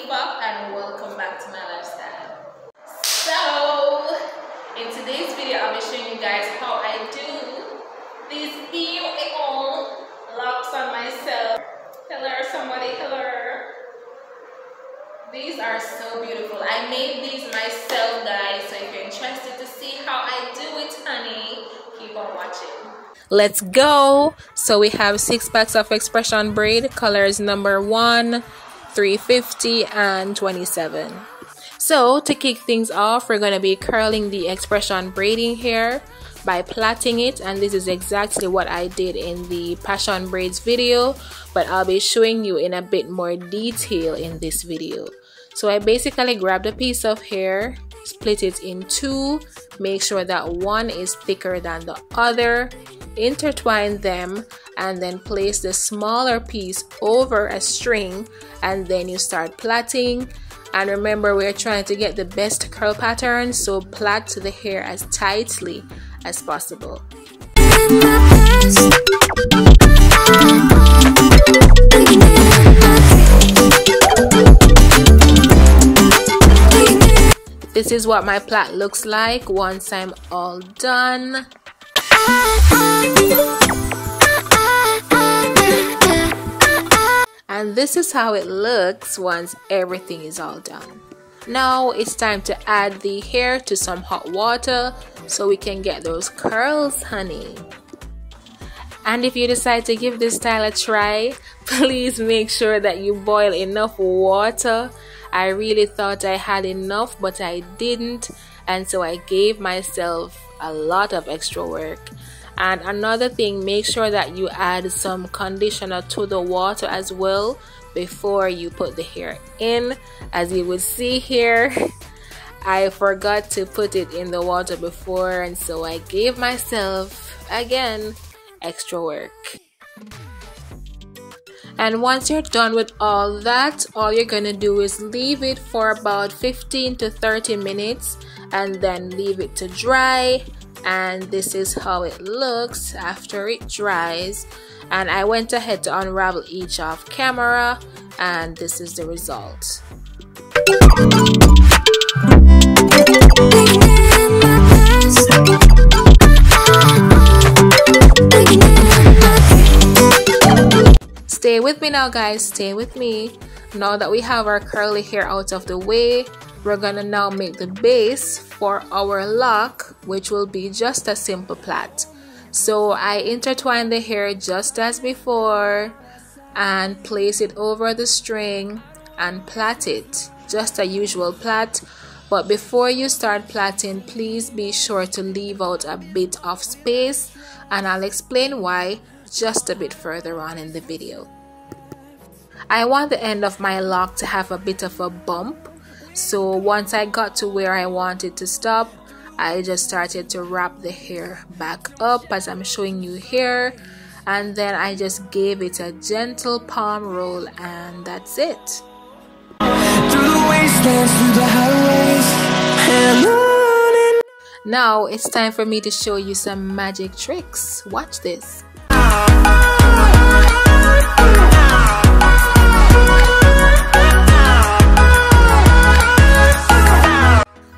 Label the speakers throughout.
Speaker 1: Pop, and welcome back to my lifestyle. So in today's video I'll be showing you guys how I do these beautiful locks on myself. Hello somebody, hello. These are so beautiful. I made these myself, guys, so if you're interested to see how I do it, honey, keep on watching. Let's go. So we have 6 packs of expression braid, colors number 1, 350 and 27. So to kick things off, we're going to be curling the expression braiding hair by plaiting it, and this is exactly what I did in the passion braids video, but I'll be showing you in a bit more detail in this video. So I basically grabbed a piece of hair, split it in 2, make sure that one is thicker than the other, intertwine them, and then place the smaller piece over a string, and then you start plaiting. And remember, we're trying to get the best curl pattern, so plait the hair as tightly as possible. This is what my plait looks like once I'm all done. And this is how it looks once everything is all done. Now it's time to add the hair to some hot water so we can get those curls, honey. And if you decide to give this style a try, please make sure that you boil enough water. I really thought I had enough, but I didn't, and so I gave myself a lot of extra work. And another thing, make sure that you add some conditioner to the water as well before you put the hair in. As you would see here, I forgot to put it in the water before, and so I gave myself, again, extra work. And once you're done with all that, all you're gonna do is leave it for about 15 to 30 minutes and then leave it to dry. And this is how it looks after it dries. And I went ahead to unravel each off camera, and this is the result. Stay with me now, guys, stay with me. Now that we have our curly hair out of the way, we're gonna now make the base for our lock, which will be just a simple plait. So I intertwine the hair just as before and place it over the string and plait it, just a usual plait. But before you start plaiting, please be sure to leave out a bit of space, and I'll explain why just a bit further on in the video. I want the end of my lock to have a bit of a bump, so once I got to where I wanted to stop, I just started to wrap the hair back up as I'm showing you here, and then I just gave it a gentle palm roll, and that's it. Through the wastelands, through the highways, and on. Now it's time for me to show you some magic tricks. Watch this.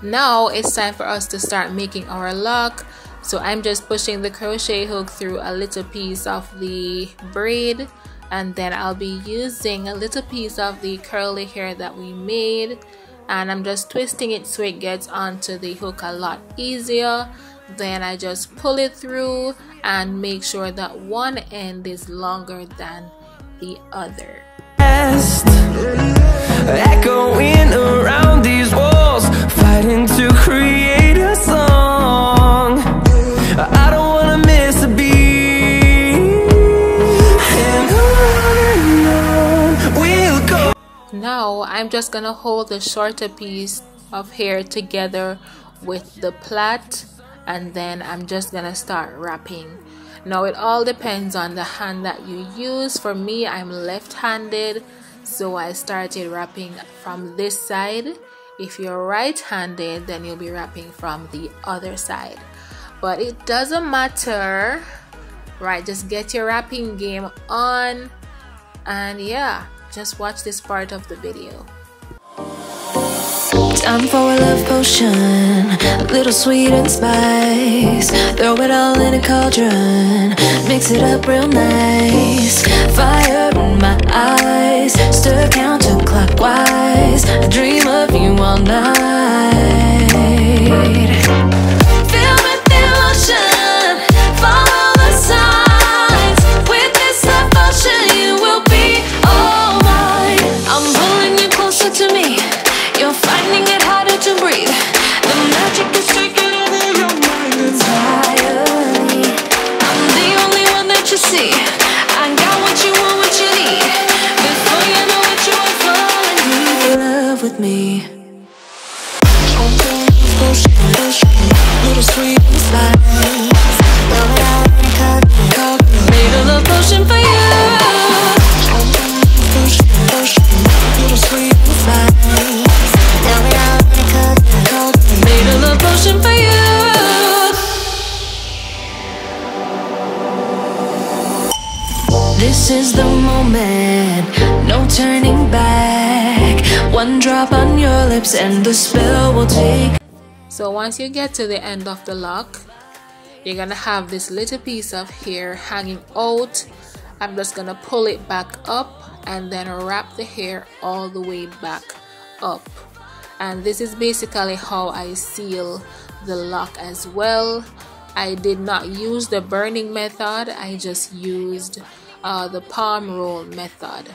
Speaker 1: Now it's time for us to start making our lock. So I'm just pushing the crochet hook through a little piece of the braid, and then I'll be using a little piece of the curly hair that we made, and I'm just twisting it so it gets onto the hook a lot easier. Then I just pull it through and make sure that one end is longer than the other. Echoing around these walls, fighting to create a song. I don't wanna miss a beat, and on we'll go. Now I'm just gonna hold the shorter piece of hair together with the plait, and then I'm just gonna start wrapping. Now it all depends on the hand that you use. For me, I'm left-handed, so I started wrapping from this side. If you're right-handed, then you'll be wrapping from the other side. But it doesn't matter, right? Just get your wrapping game on, and yeah, just watch this part of the video.
Speaker 2: Time for a love potion, a little sweet and spice. Throw it all in a cauldron, mix it up real nice. Fire in my eyes, stir counterclockwise. I dream of you all night. Fill with emotion, follow the signs. With this love potion, you will be all mine. I'm pulling you closer to me. You're finding it harder to breathe. The magic is taking over your mind entirely. I'm the only one that you see. I got what you want, what you need. Before you know it, you are falling deep in love with me. Little sweet spice. Made a love potion for you. Little sweet spice. Made a love potion for you. This is the moment, no turning back. One drop on your lips and the spell will take.
Speaker 1: So once you get to the end of the lock, you're gonna have this little piece of hair hanging out. I'm just gonna pull it back up and then wrap the hair all the way back up. And this is basically how I seal the lock as well. I did not use the burning method, I just used the palm roll method.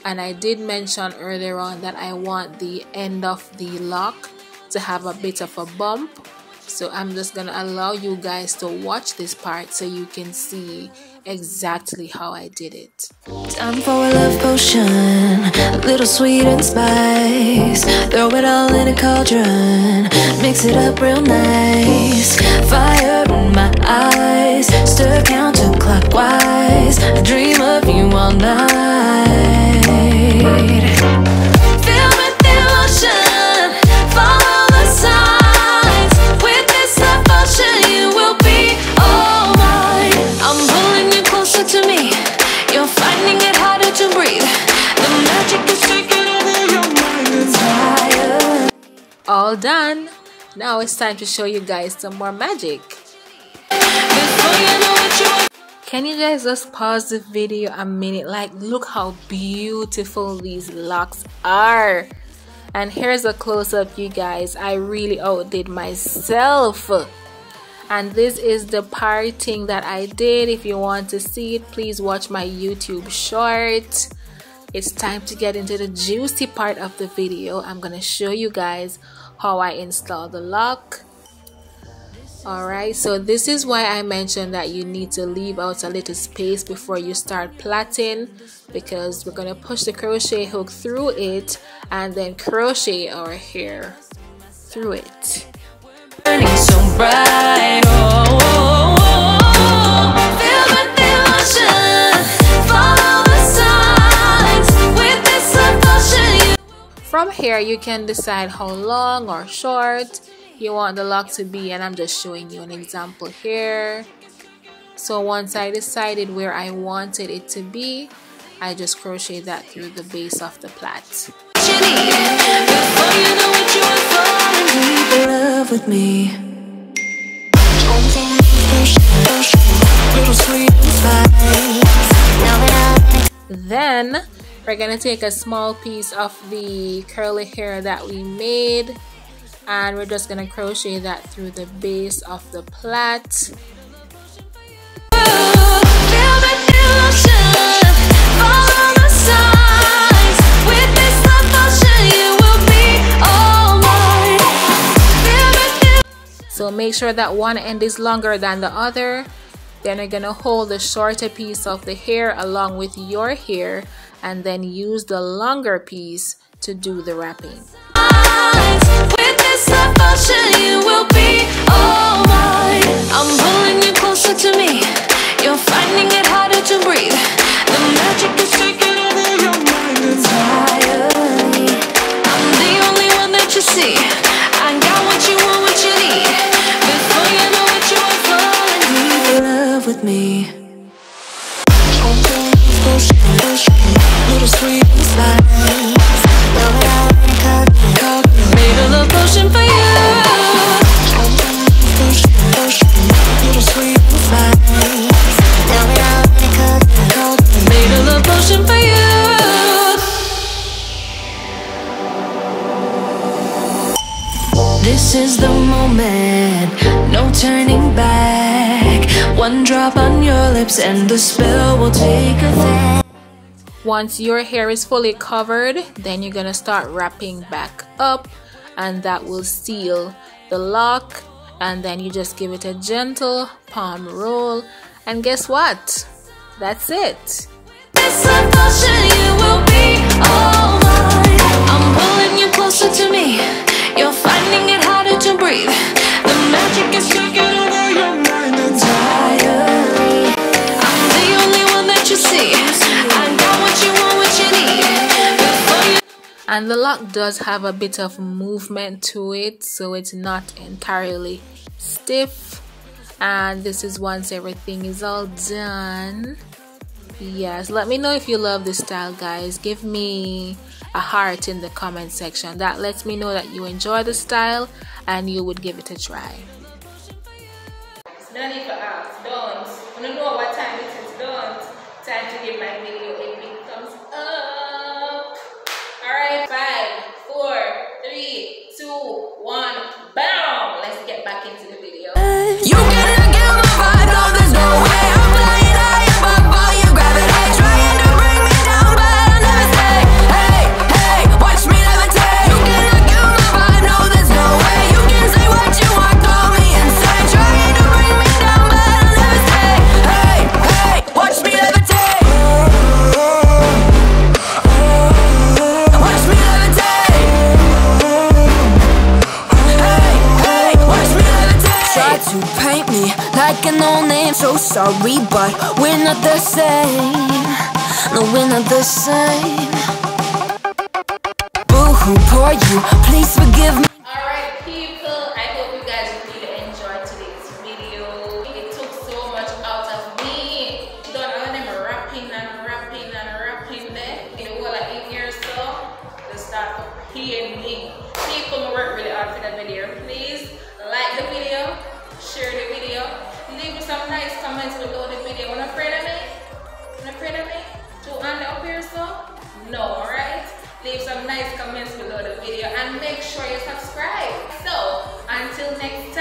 Speaker 1: And I did mention earlier on that I want the end of the lock to have a bit of a bump, so I'm just gonna allow you guys to watch this part so you can see exactly how I did it.
Speaker 2: Time for a love potion, a little sweet and spice. Throw it all in a cauldron, mix it up real nice. Fire in my eyes, stir counterclockwise. I dream of you all night. Fill with emotion, follow the signs. With this love potion, you will be all mine. I'm pulling you closer to me. You're finding it harder to breathe. The magic is taking over your mind entirely.
Speaker 1: All done. Now it's time to show you guys some more magic. Can you guys just pause the video a minute? Like, look how beautiful these locks are. And here's a close-up, you guys. I really outdid myself. And this is the parting that I did. If you want to see it, please watch my YouTube short. It's time to get into the juicy part of the video. I'm gonna show you guys how I install the lock. Alright, so this is why I mentioned that you need to leave out a little space before you start plaiting, because we're going to push the crochet hook through it and then crochet our hair through it.
Speaker 2: Burning so bright, oh, oh, oh. Feel the emotion, follow the signs. With this love potion,
Speaker 1: from here you can decide how long or short you want the lock to be, and I'm just showing you an example here. So once I decided where I wanted it to be, I just crochet that through the base of the plait.
Speaker 2: love with me.
Speaker 1: Then we're gonna take a small piece of the curly hair that we made, and we're just gonna crochet that through the base of the plait. So make sure that one end is longer than the other. Then you're gonna hold the shorter piece of the hair along with your hair, and then use the longer piece to do the wrapping.
Speaker 2: With this love potion, you will be all mine. I'm pulling you closer to me. You're finding it harder to breathe. The magic is taking over your mind entirely. I'm the only one that you see. I got what you want, what you need. Before you know it, you are falling deep in love with me. Little sweet spice. Made turning back. One drop on your lips and the spell will take effect.
Speaker 1: Once your hair is fully covered, then you're gonna start wrapping back up, and that will seal the lock. And then you just give it a gentle palm roll, and guess what? That's it.
Speaker 2: This emotion, you will be all mine. I'm pulling you closer to me. You're finding it harder to breathe. The magic is taking over your mind entirely. I'm the only one that you see. I got what you want, what you need. Before you.
Speaker 1: And the lock does have a bit of movement to it, so it's not entirely stiff. And this is once everything is all done. Yes, let me know if you love this style, guys. Give me a heart in the comment section. That lets me know that you enjoy the style and you would give it a try. No need for ask, don't. I don't know what time it is, don't. Time to give my video a big thumbs up. Alright, 5, 4, 3, 2, 1, BAM! Let's get back into the video.
Speaker 2: You cannot get my vibe, no, there's no way. I'm flying high above all your gravity, trying to bring me down, but I'll never stay. Hey, hey, watch me levitate. You cannot get my vibe, no, there's no way. You can say what you want, call me insane, trying to bring me down, but I'll never stay. Hey, hey, watch me levitate. Watch me levitate. Hey, hey, watch me levitate. Try to paint me like an old name, so sorry, but we're not the same. No, we're not the same. Boo-hoo, poor you, please forgive me.
Speaker 1: Alright people, I hope you guys really enjoyed today's video. It took so much out of me. Don't all them rapping and rapping and rapping there. You know what, like in here so they start paying me. People work really hard for the video. Please like the video, share the video, leave me some nice comments below the video. Wanna afraid of me? Wanna afraid of me? To end up here so? No, alright? Leave some nice comments below the video and make sure you subscribe. So until next time.